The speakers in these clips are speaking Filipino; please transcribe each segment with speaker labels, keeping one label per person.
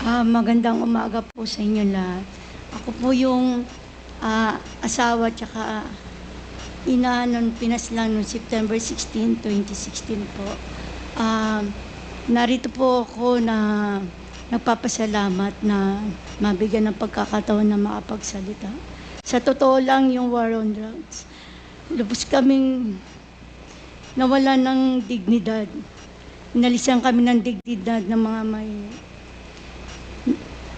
Speaker 1: Magandang umaga po sa inyo lahat. Ako po yung asawa tsaka ina nun pinaslang noong September 16, 2016 po. Narito po ako na nagpapasalamat na mabigyan ng pagkakataon na makapagsalita. Sa totoo lang, yung war on drugs, lubos kaming nawalan ng dignidad. Inalisan kami ng dignidad ng mga may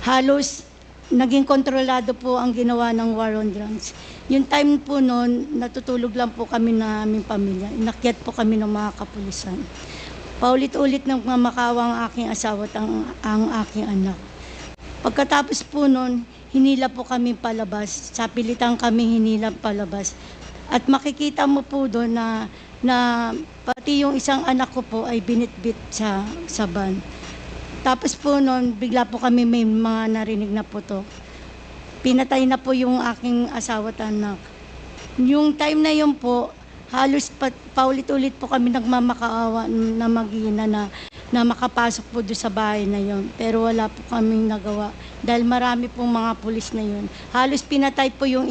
Speaker 1: halos naging kontrolado po ang ginawa ng war on drugs. Yung time po noon, natutulog lang po kami na aming pamilya. Inakyat po kami ng mga kapulisan. Paulit-ulit nang mamakawa ang aking asawa at ang aking anak. Pagkatapos po noon, hinila po kami palabas. Sapilitan kami hinila palabas. At makikita mo po doon na pati yung isang anak ko po ay binitbit sa van. Tapos po noon, bigla po kami may mga narinig na putok. Pinatay na po yung aking asawa at anak. Yung time na yun po, halos paulit-ulit po kami nagmamakaawa na mag-ina na makapasok po doon sa bahay na yun. Pero wala po kaming nagawa dahil marami pong mga pulis na yun. Halos pinatay po yung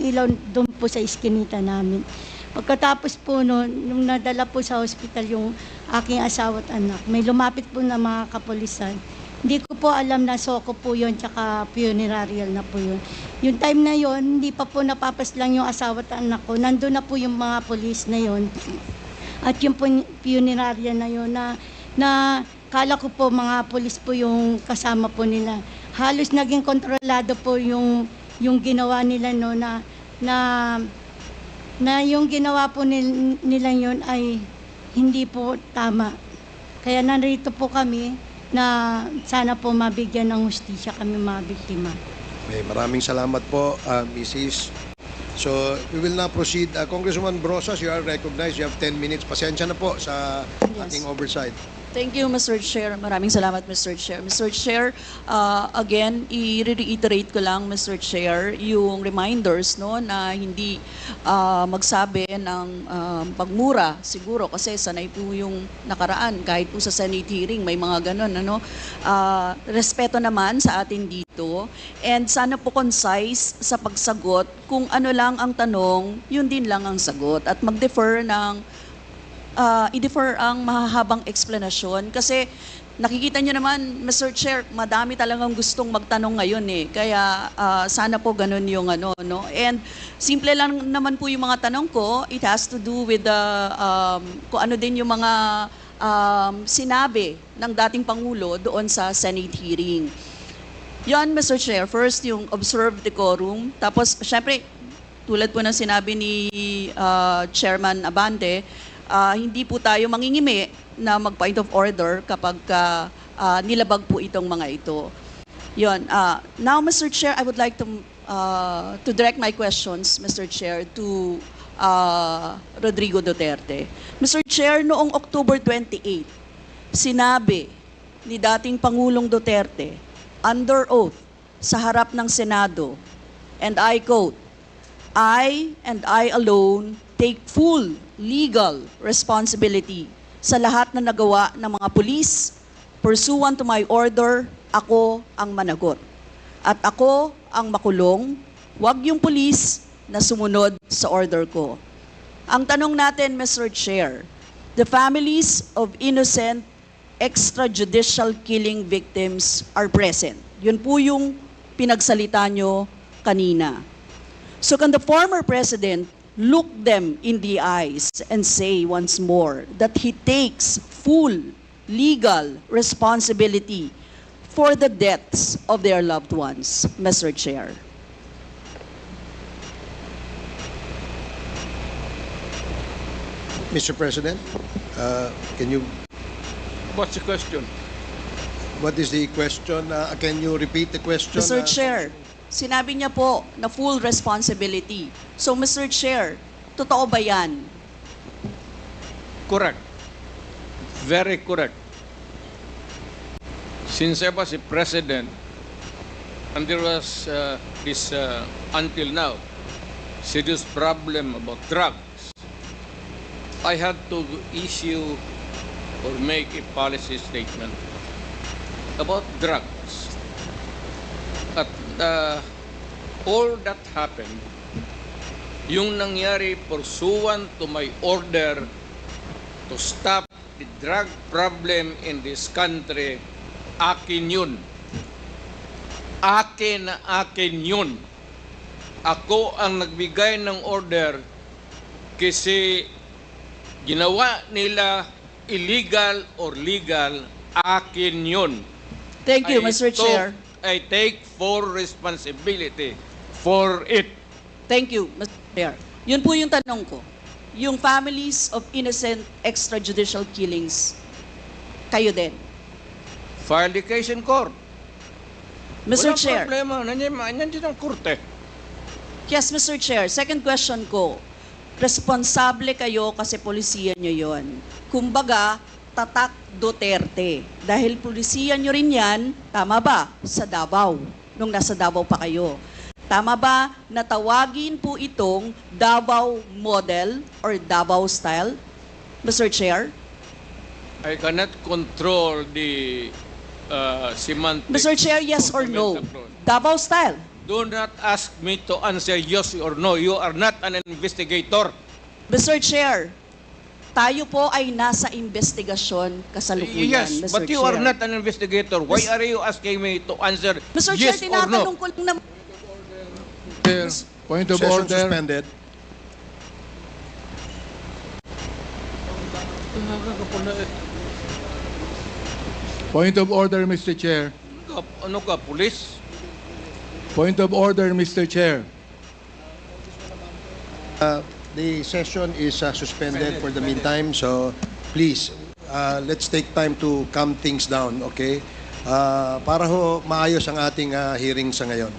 Speaker 1: ilaw doon po sa iskinita namin. Pagkatapos po noon, nung nadala po sa hospital yung aking asawa at anak, may lumapit po na mga kapulisan. Hindi ko po alam na soko po yun, tsaka funerarial na po yun. Yung time na yun, hindi pa po napapaslang yung asawa at anak ko. Nandun na po yung mga pulis na yun. At yung funerarial na yun, na kala ko po mga pulis po yung kasama po nila. Halos naging kontrolado po yung ginawa nila no, na yung ginawa po nila yun ay hindi po tama. Kaya narito po kami na sana po mabigyan ng hustisya kami mga biktima.
Speaker 2: Okay, maraming salamat po, Mrs. So, we will now proceed. Congresswoman Brosas, you are recognized. You have 10 minutes. Pasensya na po sa ating oversight.
Speaker 3: Thank you, Mr. Chair. Maraming salamat, Mr. Chair. Mr. Chair, again, i-reiterate ko lang, Mr. Chair, yung reminders no, na hindi magsabi ng pagmura, siguro, kasi sanay po yung nakaraan. Kahit po sa Senate hearing, may mga ganun. Ano? Respeto naman sa atin dito. And sana po concise sa pagsagot. Kung ano lang ang tanong, yun din lang ang sagot. At mag-defer ng i-defer ang mahahabang explanation kasi nakikita nyo naman, Mr. Chair, madami talagang gustong magtanong ngayon eh. Kaya sana po ganun yung ano, no? And simple lang naman po yung mga tanong ko. It has to do with kung ano din yung mga sinabi ng dating Pangulo doon sa Senate hearing. Yan, Mr. Chair. First, yung observe decorum. Tapos, syempre, tulad po ng sinabi ni Chairman Abante, hindi po tayo mangingimi na mag-point of order kapag nilabag po itong mga ito. Yun. Now, Mr. Chair, I would like to direct my questions, Mr. Chair, to Rodrigo Duterte. Mr. Chair, noong October 28, sinabi ni dating Pangulong Duterte, under oath, sa harap ng Senado, and I quote, I and I alone take full legal responsibility sa lahat na nagawa ng mga pulis. Pursuant to my order, ako ang managot. At ako ang makulong, wag yung pulis na sumunod sa order ko. Ang tanong natin, Mr. Chair, the families of innocent extrajudicial killing victims are present. Yun po yung pinagsalita nyo kanina. So can the former president look them in the eyes and say once more that he takes full legal responsibility for the deaths of their loved ones, Mr. Chair?
Speaker 2: Mr. President, can you...
Speaker 4: What's the question?
Speaker 2: What is the question? Can you repeat the question?
Speaker 3: Mr. Chair, sinabi niya po na full responsibility. So, Mr. Chair, totoo ba yan?
Speaker 4: Correct. Very correct. Since I was a president, and there was this, until now, serious problem about drugs, I had to issue or make a policy statement about drugs. At all that happened, yung nangyari pursuant to my order to stop the drug problem in this country, akin yun. Akin na akin yun. Ako ang nagbigay ng order kasi ginawa nila illegal or legal, akin yun.
Speaker 3: Thank you, Mr. Chair.
Speaker 4: I take full responsibility for it.
Speaker 3: Thank you, Mr. Chair. Yun po yung tanong ko. Yung families of innocent extrajudicial killings, kayo din.
Speaker 4: File the case in court.
Speaker 3: Mr.
Speaker 4: Walang
Speaker 3: Chair.
Speaker 4: problema. Nandiyan ang korte.
Speaker 3: Yes, Mr. Chair. Second question ko. Responsable kayo kasi polisiyan nyo yon. Kumbaga, tatak Duterte. Dahil polisiyan nyo rin yan, tama ba? Sa Davao. Nung nasa Davao pa kayo. Tama ba na tawagin po itong Davao model or Davao style? Mr. Chair?
Speaker 4: I cannot control the semantics.
Speaker 3: Mr. Chair, yes
Speaker 4: of
Speaker 3: or
Speaker 4: the
Speaker 3: no?
Speaker 4: metaphor.
Speaker 3: Davao style.
Speaker 4: Do not ask me to answer yes or no. You are not an investigator.
Speaker 3: Mr. Chair, tayo po ay nasa investigasyon kasalukuyan,
Speaker 4: Yes,
Speaker 3: Mr.
Speaker 4: but you
Speaker 3: Chair.
Speaker 4: are not an investigator. Why are you asking me to answer
Speaker 3: Mr. Chair,
Speaker 4: yes or no?
Speaker 3: tinatanong ko lang naman.
Speaker 5: Chair, point of
Speaker 2: Session
Speaker 5: order.
Speaker 2: suspended.
Speaker 5: Point of order, Mr. Chair.
Speaker 4: Ano ka, pulis?
Speaker 5: Point of order, Mr. Chair.
Speaker 2: The session is suspended for the meantime, so please, let's take time to calm things down, okay? Para ho maayos ang ating hearing sa ngayon.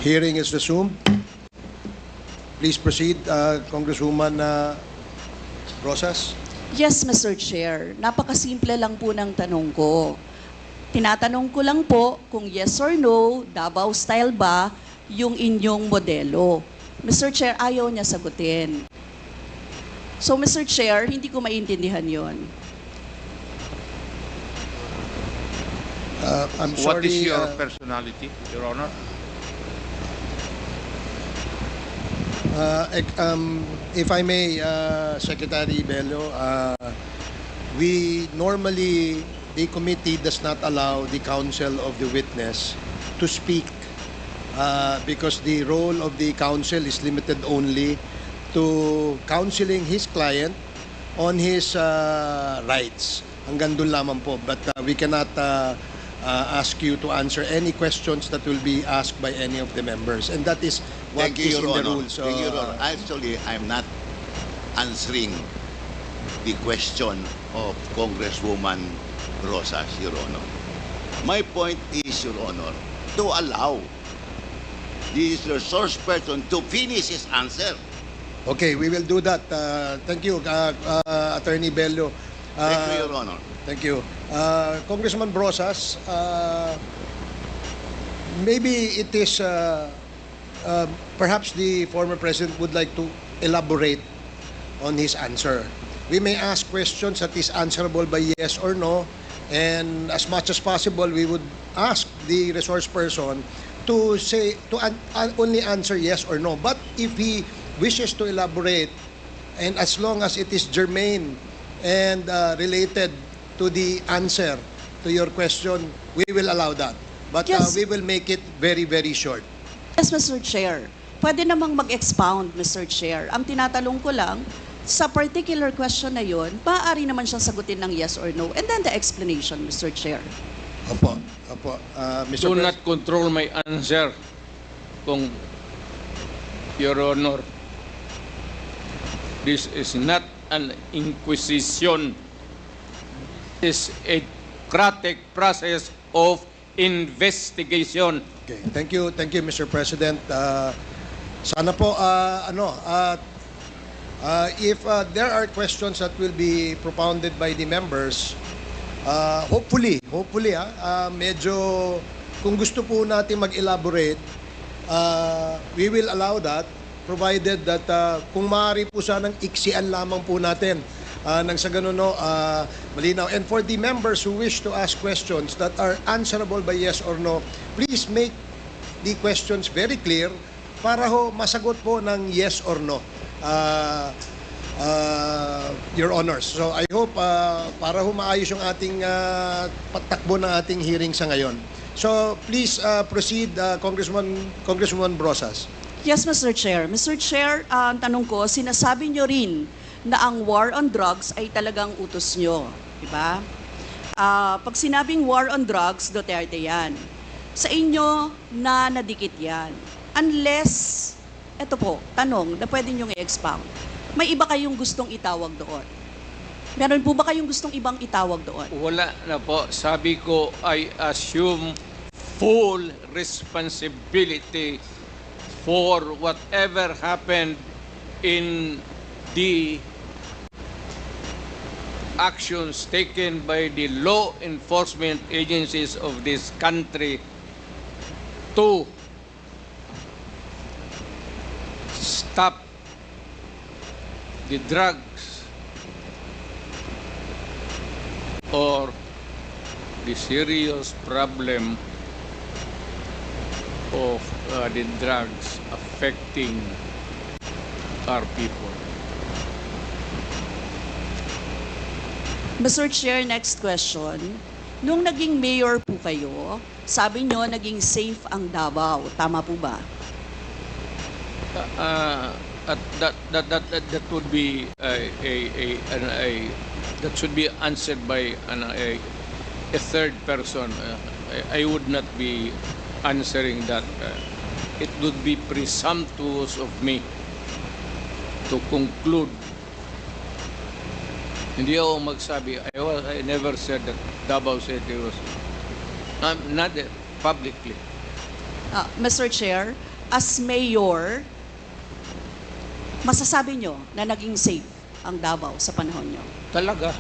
Speaker 2: Hearing is resumed. Please proceed, Congresswoman Rosas.
Speaker 3: Yes, Mr. Chair. Napakasimple lang po ng tanong ko. Tinatanong ko lang po kung yes or no, Davao style ba yung inyong modelo. Mr. Chair, ayaw niya sagutin. So, Mr. Chair, hindi ko maintindihan yon.
Speaker 2: I'm
Speaker 6: What
Speaker 2: sorry.
Speaker 6: is your personality, Your Honor?
Speaker 2: If I may, Secretary Bello, we normally, the committee does not allow the counsel of the witness to speak because the role of the counsel is limited only to counseling his client on his rights. Hanggang doon lamang po. But we cannot ask you to answer any questions that will be asked by any of the members. And that is what
Speaker 7: Thank you,
Speaker 2: is in
Speaker 7: Your
Speaker 2: the
Speaker 7: Honor.
Speaker 2: rules.
Speaker 7: Thank you, Your Honor. Actually, I'm not answering the question of Congresswoman Rosas, Your Honor. My point is, Your Honor, to allow the resource person to finish his answer.
Speaker 2: Okay, we will do that. Thank you, Attorney Bello.
Speaker 7: Thank you, Your Honor.
Speaker 2: Thank you. Congressman Brosas, maybe it is perhaps the former president would like to elaborate on his answer. We may ask questions that is answerable by yes or no, and as much as possible, we would ask the resource person to say only answer yes or no. But if he wishes to elaborate, and as long as it is germane and related to the answer to your question, we will allow that. But
Speaker 3: Yes.
Speaker 2: we will make it very, very short.
Speaker 3: Yes, Mr. Chair. Pwede namang mag-expound, Mr. Chair. Ang tinatanong ko lang, sa particular question na yon, maaari naman siyang sagutin ng yes or no. And then the explanation, Mr. Chair.
Speaker 2: Opo, opo. Mr.
Speaker 4: Do not control my answer, kung Your Honor. This is not an inquisition. This is a democratic process of investigation.
Speaker 2: Okay. Thank you, Mr. President. Sana po, if there are questions that will be propounded by the members, hopefully, medyo, kung gusto po natin mag-elaborate, we will allow that. provided that kung maaari po sanang iksian lamang po natin nang sa ganun no, malinaw. And for the members who wish to ask questions that are answerable by yes or no, please make the questions very clear para ho masagot po ng yes or no, Your Honors. So I hope para ho maayos yung ating patakbo ng ating hearing sa ngayon. So please proceed, Congresswoman Brosas.
Speaker 3: Yes, Mr. Chair. Mr. Chair, ang tanong ko, sinasabi nyo rin na ang war on drugs ay talagang utos nyo. Diba? Pag sinabing war on drugs, Duterte yan. Sa inyo na nadikit yan. Unless, eto po, tanong na pwede nyo i-expound. May iba kayong gustong itawag doon? Meron po ba kayong gustong ibang itawag doon?
Speaker 4: Wala na po. Sabi ko, I assume full responsibility for whatever happened in the actions taken by the law enforcement agencies of this country to stop the drugs or the serious problem of the drugs affecting our people.
Speaker 3: Mr. Chair, next question. Nung naging mayor po kayo, sabi nyo naging safe ang Davao. Tama po ba?
Speaker 4: That would be that should be answered by a third person. I would not be answering that. It would be presumptuous of me to conclude. Hindi ako magsabi. I never said that Davao City was not publicly.
Speaker 3: Mr. Chair, as mayor, masasabi nyo na naging safe ang Davao sa panahon nyo?
Speaker 4: Talaga.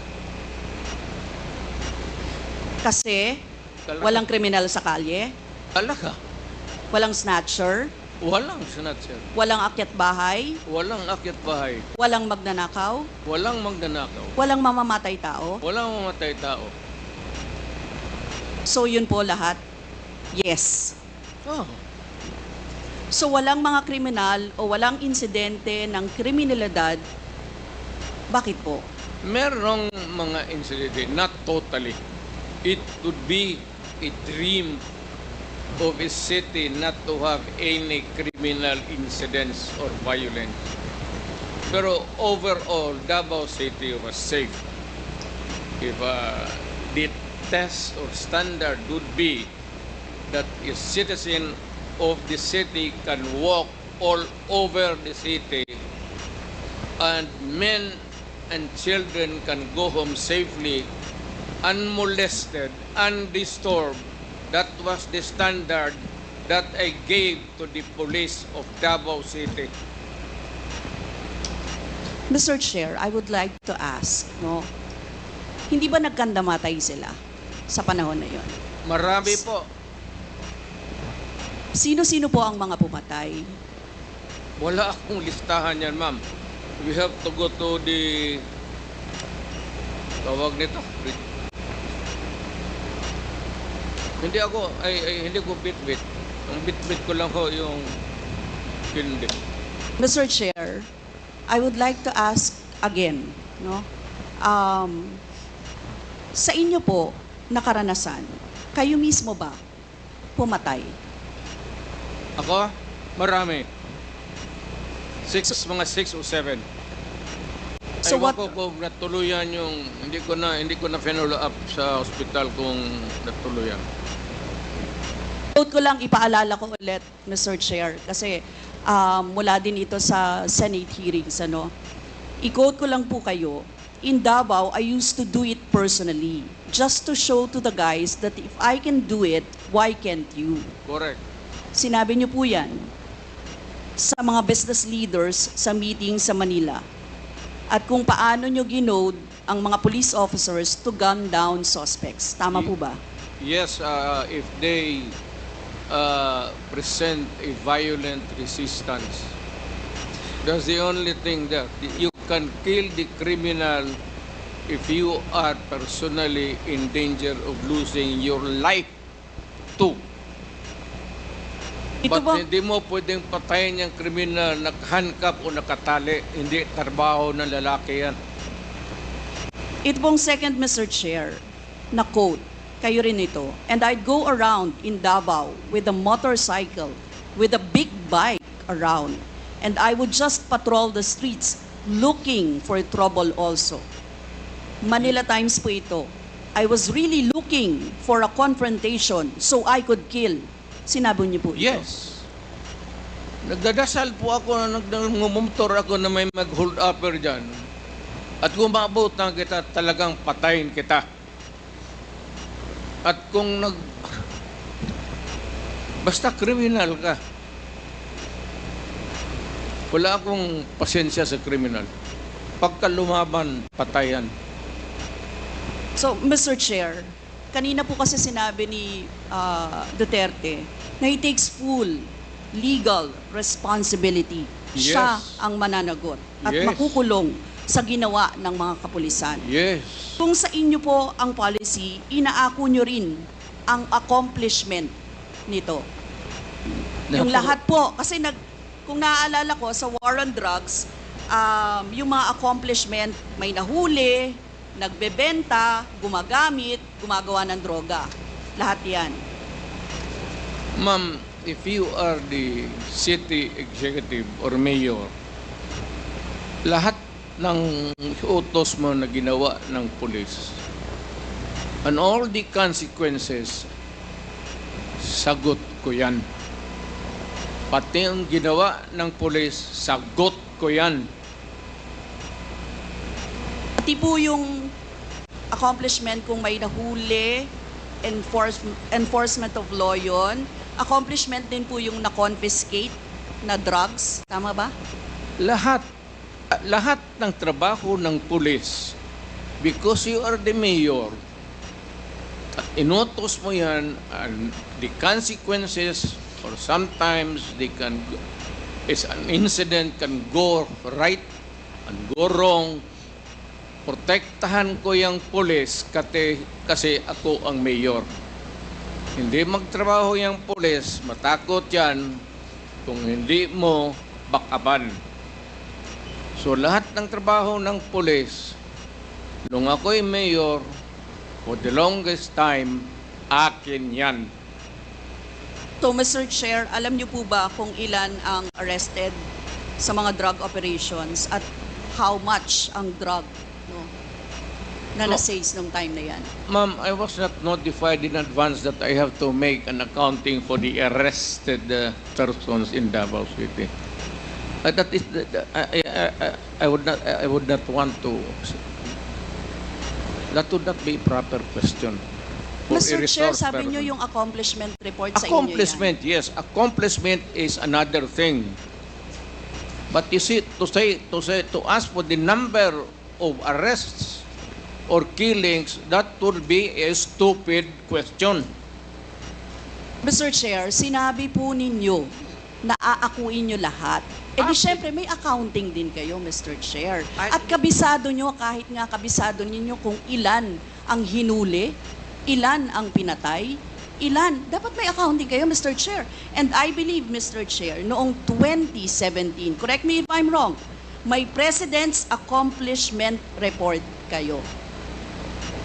Speaker 3: Kasi
Speaker 4: Talaga.
Speaker 3: walang kriminal sa kalye,
Speaker 4: Talaga.
Speaker 3: walang snatcher,
Speaker 4: Walang snatcher.
Speaker 3: walang akyat bahay,
Speaker 4: Walang akyat bahay.
Speaker 3: walang magnanakaw,
Speaker 4: Walang magnanakaw.
Speaker 3: walang mamamatay tao.
Speaker 4: Walang mamatay tao.
Speaker 3: So yun po lahat, yes.
Speaker 4: Oh.
Speaker 3: So walang mga kriminal o walang insidente ng kriminalidad, bakit po?
Speaker 4: Merong mga incident, not totally. It would be a dream of a city not to have any criminal incidents or violence. Pero overall, Davao City was safe. If the test or standard would be that a citizen of the city can walk all over the city and men and children can go home safely, unmolested, undisturbed. That was the standard that I gave to the police of Davao City.
Speaker 3: Mr. Chair, I would like to ask, no, hindi ba nagkandamatay sila sa panahon na yon?
Speaker 4: Marami po.
Speaker 3: Sino-sino po ang mga pumatay?
Speaker 4: Wala akong listahan yan, ma'am. We have to go to the tawag nito. Hindi ko bit-bit. Ang bit-bit ko lang ho yung hindi.
Speaker 3: Mr. Chair, I would like to ask again, no? Sa inyo po na karanasan, kayo mismo ba pumatay?
Speaker 4: Ako? Marami. Mga 6 o 7.
Speaker 3: So
Speaker 4: Aywan
Speaker 3: what-
Speaker 4: ko kung natuluyan yung hindi ko na follow up sa ospital kung natuluyan.
Speaker 3: Quote ko lang, ipaalala ko ulit, Mr. Chair, kasi mula din ito sa Senate hearings, ano. I-quote ko lang po kayo, in Davao, I used to do it personally, just to show to the guys that if I can do it, why can't you?
Speaker 4: Correct.
Speaker 3: Sinabi niyo po yan sa mga business leaders sa meeting sa Manila. At kung paano niyo ginode ang mga police officers to gun down suspects. Tama po ba?
Speaker 4: Yes, if they present a violent resistance, That's the only thing there. You can kill the criminal if you are personally in danger of losing your life too.
Speaker 3: Ito
Speaker 4: But
Speaker 3: ba,
Speaker 4: hindi mo pwedeng patayin yung kriminal nakahandcuff o nakatali. Hindi trabaho ng lalaki yan.
Speaker 3: ito pong second, Mr. Chair, na quote, kayo rin ito. And I'd go around in Davao with a motorcycle, with a big bike around. And I would just patrol the streets looking for trouble also. Manila Times po ito. I was really looking for a confrontation so I could kill. Sinabi niyo po ito.
Speaker 4: Yes. Nagdadasal po ako na nagmumotor ako na may mag-hold upper dyan. At kung maabot na kita, talagang patayin kita. At kung basta kriminal ka, wala akong pasensya sa kriminal. Pagka lumaban, patayan.
Speaker 3: So, Mr. Chair, kanina po kasi sinabi ni Duterte na he takes full legal responsibility.
Speaker 4: Yes.
Speaker 3: Siya ang mananagot at
Speaker 4: Yes.
Speaker 3: makukulong sa ginawa ng mga kapulisan.
Speaker 4: Yes.
Speaker 3: Kung sa inyo po ang policy, inaako nyo rin ang accomplishment nito. Yung lahat po, kasi kung naaalala ko sa war on drugs, yung mga accomplishment, may nahuli, nagbebenta, gumagamit, gumagawa ng droga. Lahat yan.
Speaker 4: Ma'am, if you are the city executive or mayor, lahat ng utos mo na ginawa ng pulis and all the consequences, sagot ko yan. Pati ang ginawa ng pulis, sagot ko yan.
Speaker 3: Pati po yung accomplishment kung may nahuli, enforcement of law yun. Accomplishment din po yung na-confiscate na drugs. Tama ba?
Speaker 4: Lahat ng trabaho ng pulis, because you are the mayor, inutos mo yan, and the consequences, or sometimes an incident can go right and go wrong. Protektahan ko yung pulis kasi ako ang mayor. Hindi magtrabaho yung pulis, matakot yan kung hindi mo bakaban. So lahat ng trabaho ng pulis, nung ako'y mayor, for the longest time, akin yan.
Speaker 3: So, Mr. Chair, alam niyo po ba kung ilan ang arrested sa mga drug operations at how much ang drug na na-seize nung time na yan?
Speaker 4: Ma'am, I was not notified in advance that I have to make an accounting for the arrested persons in Davao City. That is, I would not want to. That would not be a proper question. For a
Speaker 3: Mr. Chair,
Speaker 4: resource
Speaker 3: sabi
Speaker 4: person.
Speaker 3: niyo yung accomplishment report sa inyo yan.
Speaker 4: Accomplishment, yes. Accomplishment is another thing. But you see, to ask for the number of arrests or killings, that would be a stupid question.
Speaker 3: Mr. Chair, sinabi po ninyo na aakuin nyo lahat. Eh di syempre may accounting din kayo, Mr. Chair. At kabisado nyo, kahit nga kabisado ninyo kung ilan ang hinuli, ilan ang pinatay, ilan. Dapat may accounting kayo, Mr. Chair. And I believe, Mr. Chair, noong 2017, correct me if I'm wrong, may President's Accomplishment Report kayo,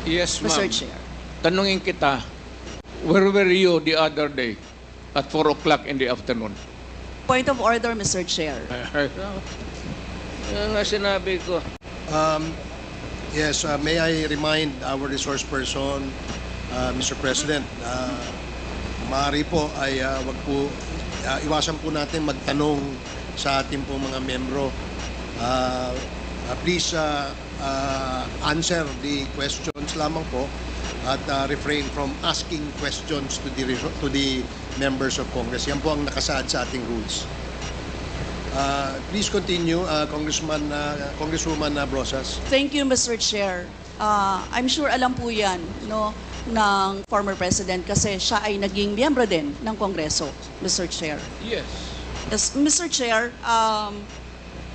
Speaker 4: Yes, ma'am.
Speaker 3: Mr. Chair.
Speaker 4: Tanungin kita, where were you the other day at 4 o'clock in the afternoon?
Speaker 3: Point of order, Mr. Chair.
Speaker 4: Yan nga sinabi ko.
Speaker 2: Yes, may I remind our resource person, Mr. President, maaari po ay wag po, iwasan po natin magtanong sa ating po mga membro. Please answer the questions lamang po at refrain from asking questions to the members of Congress. Yan po ang nakasaad sa ating rules. Please continue, Congresswoman Brosas.
Speaker 3: Thank you, Mr. Chair. I'm sure alam po yan, no, ng former President kasi siya ay naging miyembro din ng Kongreso, Mr. Chair.
Speaker 4: Yes.
Speaker 3: Yes, Mr. Chair,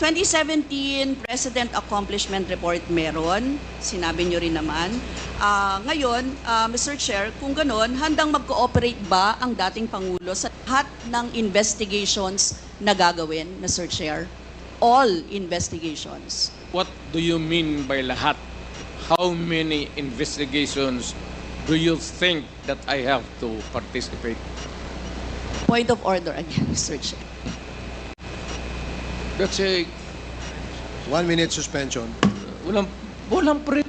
Speaker 3: 2017 President Accomplishment Report meron, sinabi nyo rin naman. Ngayon, Mr. Chair, kung ganon, handang mag-cooperate ba ang dating Pangulo sa lahat ng investigations na gagawin, Mr. Chair? All investigations.
Speaker 4: What do you mean by lahat? How many investigations do you think that I have to participate?
Speaker 3: Point of order again, Mr. Chair.
Speaker 4: That's a
Speaker 2: 1 minute suspension.
Speaker 4: walang pre.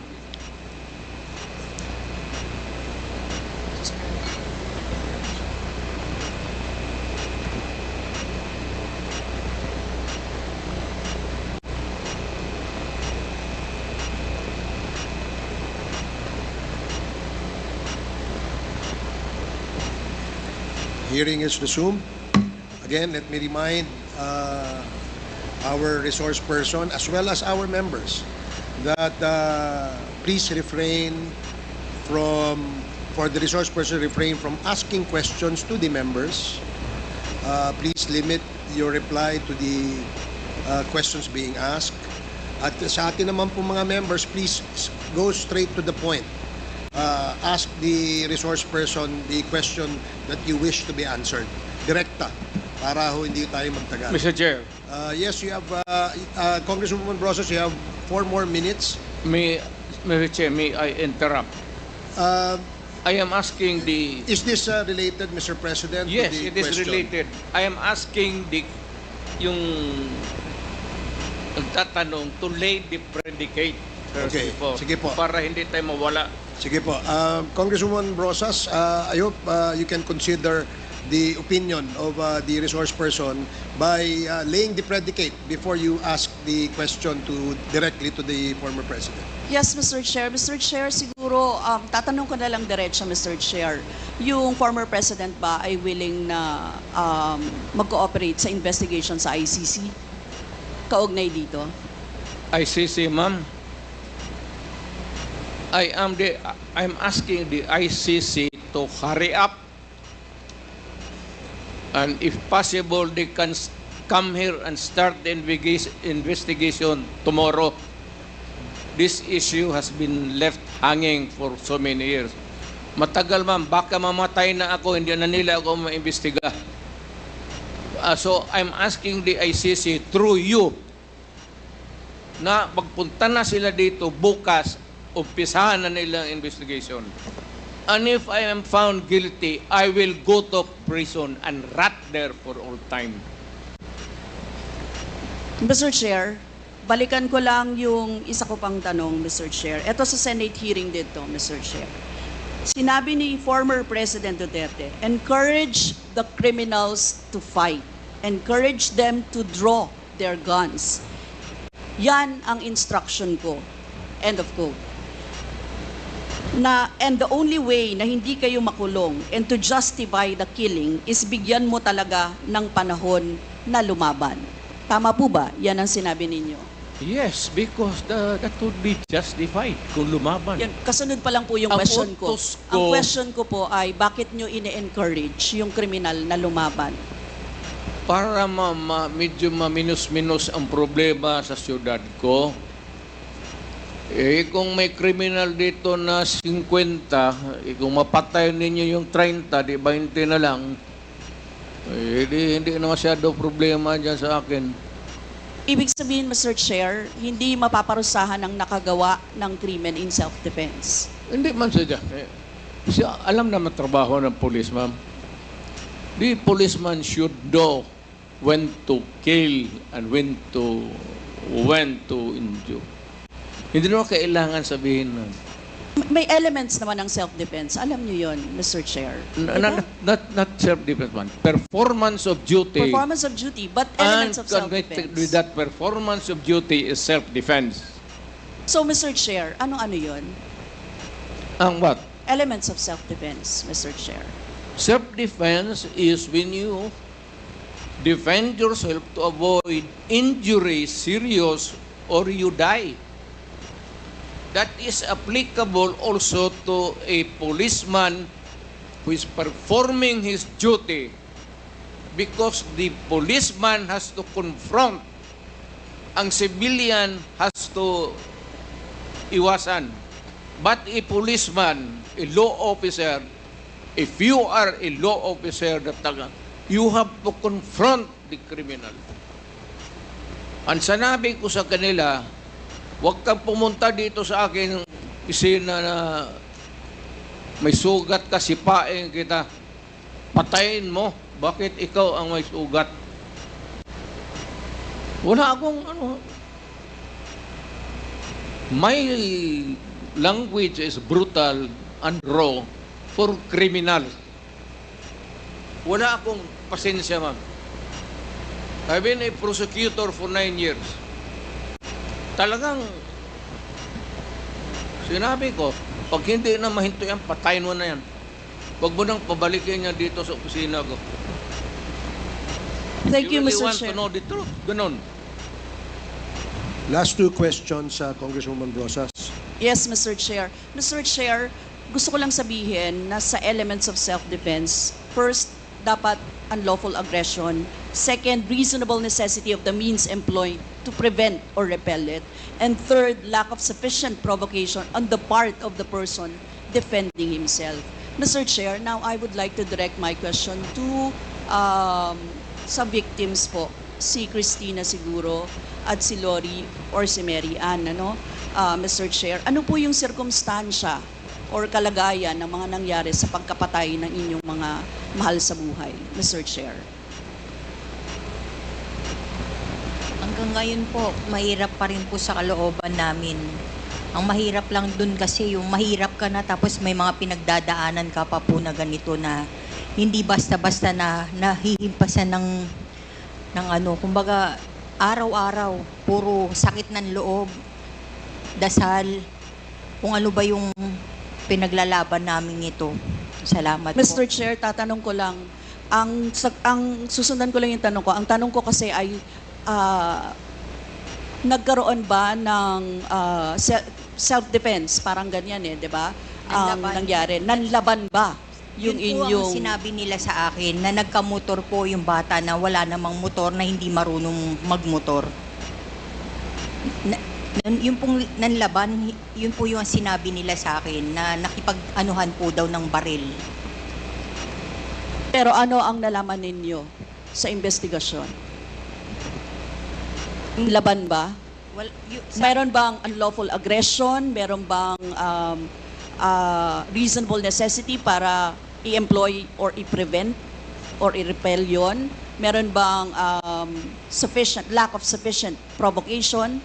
Speaker 2: Hearing is resumed. Again, let me remind our resource person as well as our members that please refrain for the resource person, refrain from asking questions to the members. Please limit your reply to the questions being asked. At sa atin naman po mga members, please go straight to the point. Ask the resource person the question that you wish to be answered. Direkta, para ho hindi tayo magtagal.
Speaker 4: Mr. Chair,
Speaker 2: Yes, you have, Congresswoman Brosas, you have 4 more minutes.
Speaker 4: Mr. Chair, may I interrupt? I am asking the...
Speaker 2: Is this related, Mr. President? to
Speaker 4: Yes,
Speaker 2: the
Speaker 4: it is
Speaker 2: question?
Speaker 4: related. I am asking yung nagtatanong to lay the predicate first
Speaker 2: Okay,
Speaker 4: before,
Speaker 2: sige po.
Speaker 4: para hindi tayo mawala.
Speaker 2: Sige po. Congresswoman Brosas, I hope you can consider the opinion of the resource person by laying the predicate before you ask the question directly to the former president.
Speaker 3: Yes, Mr. Chair. Mr. Chair, siguro, tatanong ko na lang diretso, Mr. Chair. Yung former president ba ay willing na mag-cooperate sa investigation sa ICC? Kaugnay dito?
Speaker 4: ICC, ma'am. I'm asking the ICC to hurry up, and if possible, they can come here and start the investigation tomorrow. This issue has been left hanging for so many years. Matagal, ma'am. Baka mamatay na ako, hindi na nila ako maimbestiga. So I'm asking the ICC through you na pagpunta na sila dito bukas, umpisahan na nila ang investigation. And if I am found guilty, I will go to prison and rot there for all time.
Speaker 3: Mr. Chair, balikan ko lang yung isa ko pang tanong, Mr. Chair. Ito sa Senate hearing dito, Mr. Chair. Sinabi ni former President Duterte, encourage the criminals to fight. Encourage them to draw their guns. Yan ang instruction ko. End of quote. And the only way na hindi kayo makulong and to justify the killing is bigyan mo talaga ng panahon na lumaban. Tama po ba? Yan ang sinabi ninyo.
Speaker 4: Yes, because that would be justified kung lumaban.
Speaker 3: Yan, kasunod pa lang po yung
Speaker 4: Ang
Speaker 3: question ko.
Speaker 4: utos ko-
Speaker 3: Ang question ko po ay, bakit nyo ine-encourage yung kriminal na lumaban?
Speaker 4: Para medyo maminus-minus ang problema sa syudad ko. Kung may criminal dito na 50, kung mapatay ninyo yung 30, di 20 na lang, hindi na masyado problema dyan sa akin.
Speaker 3: Ibig sabihin, Mr. Chair, hindi mapaparusahan ang nakagawa ng krimen in self-defense.
Speaker 4: Hindi man siya. Siya alam naman trabaho ng police, ma'am. The policeman should know when to kill and when to injure. Hindi naman kailangan sabihin nun.
Speaker 3: May elements naman ng self-defense. Alam niyo yon, Mr. Chair.
Speaker 4: Not self-defense, man. Performance of duty.
Speaker 3: Performance of duty, but
Speaker 4: And
Speaker 3: elements of
Speaker 4: connected
Speaker 3: self-defense.
Speaker 4: with that performance of duty is self-defense.
Speaker 3: So, Mr. Chair, ano yon?
Speaker 4: Ang what?
Speaker 3: Elements of self-defense, Mr. Chair.
Speaker 4: Self-defense is when you defend yourself to avoid injury, serious, or you die. That is applicable also to a policeman who is performing his duty, because the policeman has to confront ang civilian has to iwasan. But a policeman, a law officer, if you are a law officer, you have to confront the criminal. Ang sanabi ko sa kanila, huwag kang pumunta dito sa akin isina na may sugat ka, sipain kita, patayin mo. Bakit ikaw ang may sugat? Wala akong my language is brutal and raw for criminal. Wala akong pasensya, ma'am. I've been a prosecutor for 9 years. Talagang sinabi ko, pag hindi na mahinto yan, patayin mo na yan. Huwag mo nang pabalikin niya dito sa opisina ko.
Speaker 3: Thank you,
Speaker 4: really
Speaker 3: Mr.
Speaker 4: want
Speaker 3: Chair.
Speaker 4: to know the truth? Ganon.
Speaker 2: Last two questions, Congresswoman Rosas.
Speaker 3: Yes, Mr. Chair. Mr. Chair, gusto ko lang sabihin na sa elements of self-defense, first, dapat unlawful aggression. Second, reasonable necessity of the means employed to prevent or repel it. And third, lack of sufficient provocation on the part of the person defending himself. Mr. Chair, now I would like to direct my question to sa victims po, si Christina siguro at si Lori or si Mary Ann, Mr. Chair. Ano po yung sirkumstansya or kalagayan ng mga nangyari sa pagkapatay ng inyong mga mahal sa buhay, Mr. Chair?
Speaker 8: Hanggang ngayon po, mahirap pa rin po sa kalooban namin. Ang mahirap lang dun kasi yung mahirap ka na tapos may mga pinagdadaanan ka pa po na ganito na hindi basta-basta na nahihimpasan ng kumbaga araw-araw, puro sakit ng loob, dasal, kung ano ba yung pinaglalaban namin ito. Salamat
Speaker 3: Mr.
Speaker 8: po.
Speaker 3: Chair, tatanong ko lang, ang susundan ko lang yung tanong ko. Ang tanong ko kasi ay, nagkaroon ba ng self-defense? Parang ganyan di ba? Ang
Speaker 8: Nanlaban.
Speaker 3: nangyari. Nanlaban ba yung
Speaker 8: Yun po
Speaker 3: inyong...
Speaker 8: ang sinabi nila sa akin na nagkamotor po yung bata na wala namang motor na hindi marunong magmotor. Yung pong nanlaban, yun po yung sinabi nila sa akin na nakipag-anuhan po daw ng baril.
Speaker 3: Pero ano ang nalaman ninyo sa investigasyon? Laban ba?
Speaker 8: Well,
Speaker 3: Meron bang unlawful aggression? Meron bang reasonable necessity para i-employ or i-prevent or i-repel yun? Meron bang lack of sufficient provocation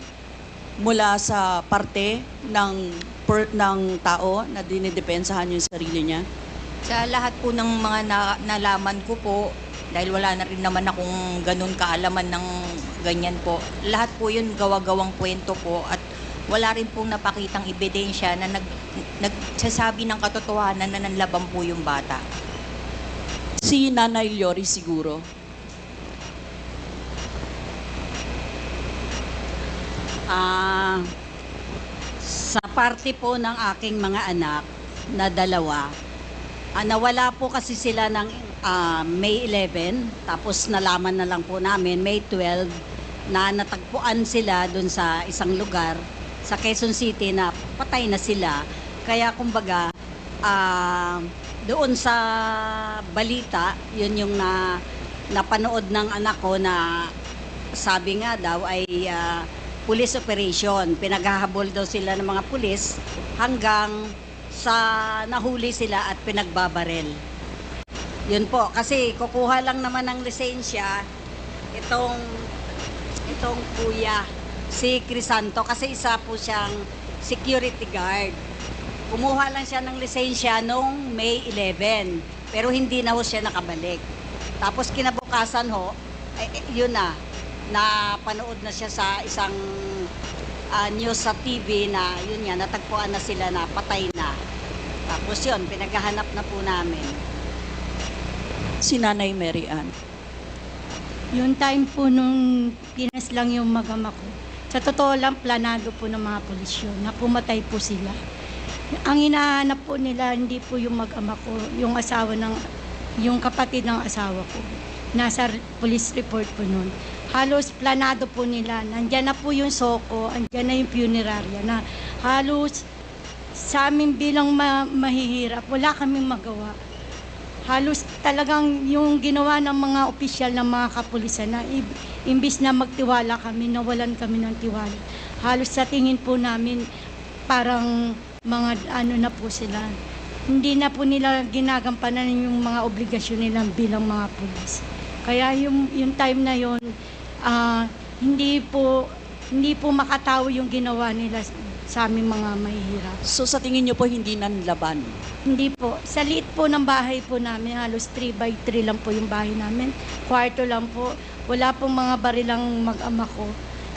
Speaker 3: mula sa parte ng tao na dinidepensahan yung sarili niya?
Speaker 8: sa lahat po ng mga nalaman ko po, dahil wala na rin naman akong ganun kaalaman ng ganyan po, lahat po yun gawa-gawang kwento po at wala rin pong napakitang ebidensya na nagsasabi ng katotohanan na nanlaban po yung bata.
Speaker 3: Si Nanay Lori siguro.
Speaker 9: Sa parte po ng aking mga anak na dalawa, nawala po kasi sila ng May 11, tapos nalaman na lang po namin May 12 na natagpuan sila dun sa isang lugar sa Quezon City na patay na sila. Kaya kumbaga, doon sa balita, yun yung napanood ng anak ko na sabi nga daw ay police operation. Pinaghahabol daw sila ng mga pulis hanggang sa nahuli sila at pinagbabarel. Yun po, kasi kukuha lang naman ng lisensya itong kuya, si Crisanto, kasi isa po siyang security guard. Kumuha lang siya ng lisensya noong May 11, pero hindi na ho siya nakabalik. Tapos kinabukasan ho, yun napanood na siya sa isang news sa TV na yun nga, natagpuan na sila na patay na. Tapos yun, pinaghahanap na po namin.
Speaker 3: Si Nanay Mary Ann.
Speaker 1: Yung time po nung pinas lang yung mag-ama ko, sa totoo lang, planado po ng mga pulis yun, na pumatay po sila. Ang hinahanap po nila, hindi po yung mag-ama ko, yung asawa yung kapatid ng asawa ko. Nasa police report po nun. halos planado po nila. Nandyan na po yung soko, andyan na yung punerarya na halos sa amin bilang mahihirap, wala kaming magawa. Halos talagang yung ginawa ng mga opisyal ng mga kapulisan na imbis na magtiwala kami, nawalan kami ng tiwala. Halos sa tingin po namin parang mga ano na po sila. Hindi na po nila ginagampanan yung mga obligasyon nila bilang mga pulis. Kaya yung time na yon hindi po makatawo yung ginawa nila sa aming mga mahihirap.
Speaker 3: So sa tingin niyo po hindi nanlaban?
Speaker 1: Hindi po. Sa liit po ng bahay po namin, halos 3x3 lang po yung bahay namin. Kwarto lang po. Wala pong mga barilang mag-ama ko.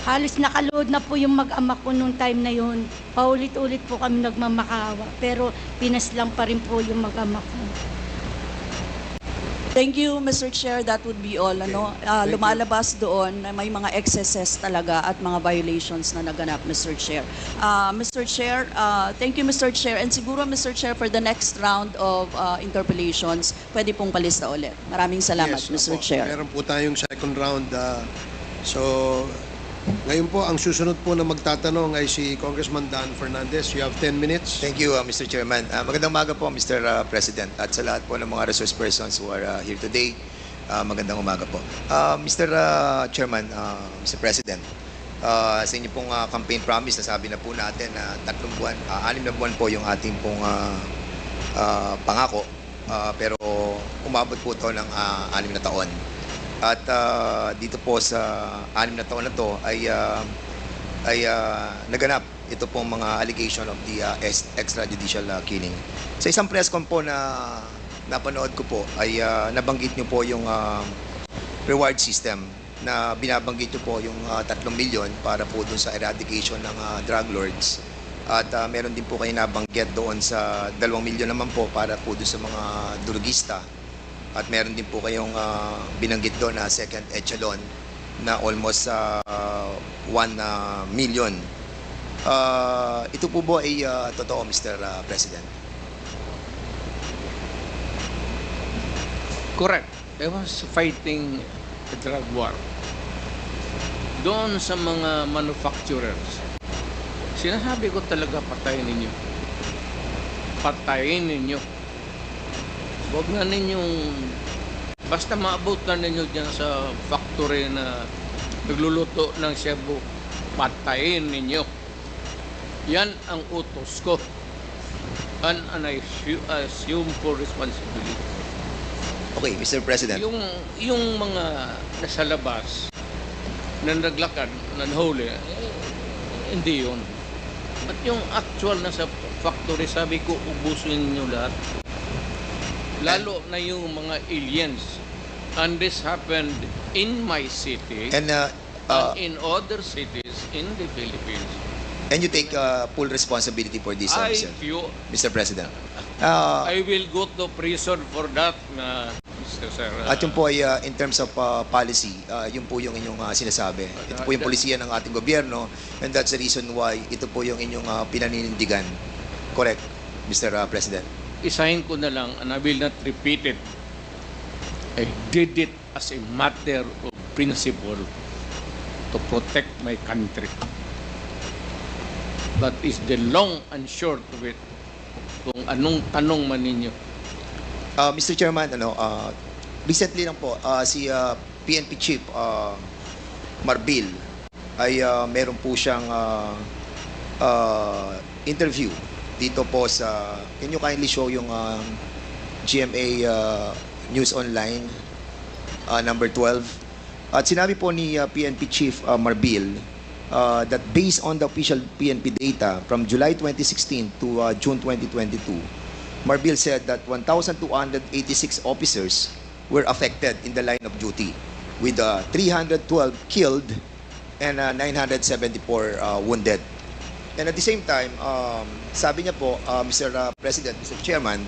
Speaker 1: Halos nakaload na po yung mag-ama ko nung time na yun. Paulit-ulit po kami nagmamakaawa. Pero pinaslang pa rin po yung mag-ama ko.
Speaker 3: Thank you, Mr. Chair. That would be all. Ano? Lumalabas doon na may mga excesses talaga at mga violations na naganap, Mr. Chair. Mr. Chair, thank you, Mr. Chair. And siguro, Mr. Chair, for the next round of interpellations, pwede pong palista ulit. Maraming salamat,
Speaker 2: Yes,
Speaker 3: Mr.
Speaker 2: opo.
Speaker 3: Chair.
Speaker 2: Meron po tayong second round. So, ngayon po, ang susunod po na magtatanong ay si Congressman Dan Fernandez. You have 10 minutes.
Speaker 10: Thank you, Mr. Chairman. Magandang umaga po, Mr. President, at sa lahat po ng mga resource persons who are here today. Magandang umaga po. Mr. Chairman, Mr. President, sa inyo pong campaign promise, nasabi na po natin na 3 buwan, 6 na buwan po yung ating pong pangako, pero umabot po ito ng 6 na taon. At dito po sa 6 na taon na to ay naganap ito pong mga allegation of the extrajudicial killing. Sa isang press con po na napanood ko po ay nabanggit nyo po yung reward system na binabanggit nyo po yung 3 milyon para po dun sa eradication ng drug lords. At meron din po kayo nabanggit doon sa 2 milyon naman po para po dun sa mga drugista. At meron din po kayong binanggit doon na second echelon na almost 1 million. Ito po ba ay totoo, Mr. President?
Speaker 4: Correct. I was fighting the drug war. Doon sa mga manufacturers, sinasabi ko talaga patayin ninyo. Patayin ninyo. Huwag na ninyong, basta maabot na ninyo dyan sa factory na nagluluto ng shabu, patayin ninyo. Yan ang utos ko. And I assume for responsibility.
Speaker 10: Okay, Mr. President.
Speaker 4: Yung mga nasa labas na naglakad, nanhuli, hindi yun. At yung actual nasa factory, sabi ko, ubusin nyo lahat. Lalo na yung mga aliens. And this happened in my city
Speaker 10: And
Speaker 4: in other cities in the Philippines.
Speaker 10: you take full responsibility for this, Mr. President.
Speaker 4: I will go to prison for that, Mr. Sir.
Speaker 10: At yun po ay in terms of policy, yun po yung inyong sinasabi. Ito po yung polisiya ng ating gobyerno, and that's the reason why ito po yung inyong pinaninindigan. Correct, Mr. President?
Speaker 4: Isahin ko na lang, and I will not repeat it. I did it as a matter of principle to protect my country. That is the long and short of it. Kung anong tanong man ninyo.
Speaker 10: Mr. Chairman, recently lang po, si PNP Chief Marbil ay meron po siyang interview dito po sa, can you kindly show yung GMA News Online number 12. At sinabi po ni PNP Chief Marbil that based on the official PNP data from July 2016 to June 2022, Marbil said that 1,286 officers were affected in the line of duty, with 312 killed and 974 wounded. And at the same time, sabi niya po, Mr. President, Mr. Chairman,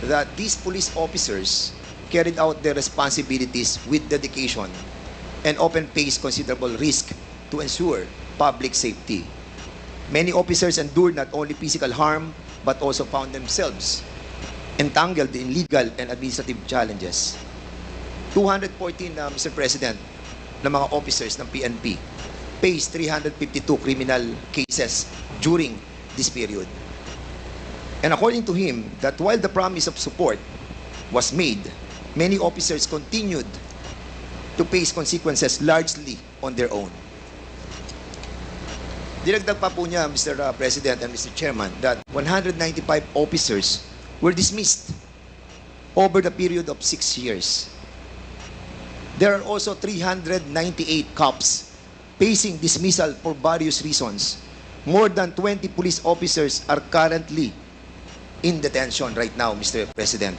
Speaker 10: that these police officers carried out their responsibilities with dedication and often faced considerable risk to ensure public safety. Many officers endured not only physical harm, but also found themselves entangled in legal and administrative challenges. 214, Mr. President, ng mga officers ng PNP pays 352 criminal cases during this period. And according to him, that while the promise of support was made, many officers continued to face consequences largely on their own. Dinagdag pa po niya, Mr. President and Mr. Chairman, that 195 officers were dismissed over the period of 6 years. There are also 398 cops facing dismissal for various reasons. More than 20 police officers are currently in detention right now, Mr. President.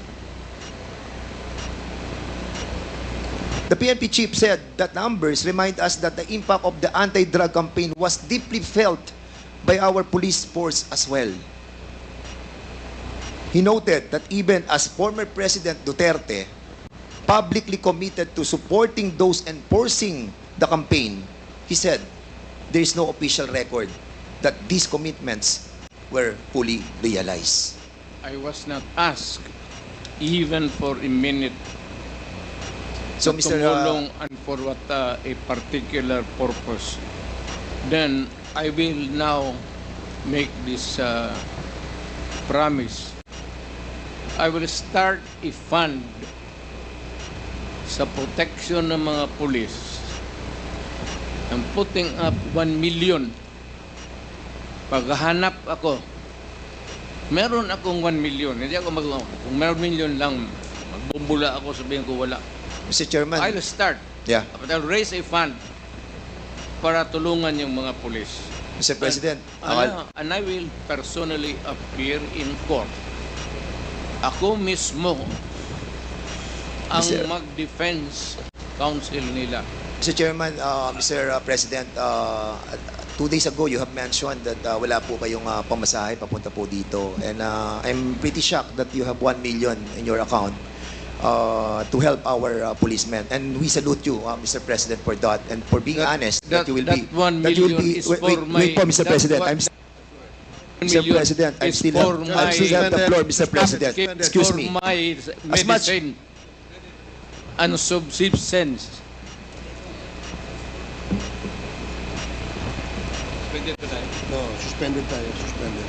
Speaker 10: The PNP chief said that numbers remind us that the impact of the anti-drug campaign was deeply felt by our police force as well. He noted that even as former President Duterte publicly committed to supporting those enforcing the campaign, he said there is no official record that these commitments were fully realized.
Speaker 4: I was not asked even for a minute
Speaker 10: So,
Speaker 4: to
Speaker 10: Mr.
Speaker 4: tumulong and for what a particular purpose. Then I will now make this promise. I will start a fund sa protection ng mga pulis. I'm putting up 1 million. Paghahanap ako, meron akong 1 million. Hindi ako kung meron million lang, magbumbula ako, sabihin ko wala.
Speaker 10: Mr. Chairman,
Speaker 4: I'll start.
Speaker 10: yeah,
Speaker 4: But I'll raise a fund para tulungan yung mga pulis.
Speaker 10: Mr. President,
Speaker 4: And I will personally appear in court. Ako mismo ang
Speaker 10: Mr.
Speaker 4: mag-defense counsel nila.
Speaker 10: Mr. Chairman, Mr. President, 2 days ago you have mentioned that wala po kayong pamasahe papunta po dito, and I'm pretty shocked that you have 1 million in your account to help our policemen, and we salute you, Mr. President, for that, and for being honest that you will
Speaker 4: that
Speaker 10: be
Speaker 4: 1
Speaker 10: that you will
Speaker 4: million
Speaker 10: be
Speaker 4: is
Speaker 10: wait,
Speaker 4: for
Speaker 10: wait,
Speaker 4: my-
Speaker 10: wait po, Mr.
Speaker 4: that's
Speaker 10: President.
Speaker 4: what-
Speaker 10: I'm Mr. President, I
Speaker 4: is
Speaker 10: still
Speaker 4: for
Speaker 10: have the floor, Mr. President.
Speaker 4: for
Speaker 10: Excuse me.
Speaker 4: my
Speaker 10: As much-
Speaker 4: medicine and subsistence.
Speaker 2: No, suspended tayo, suspended.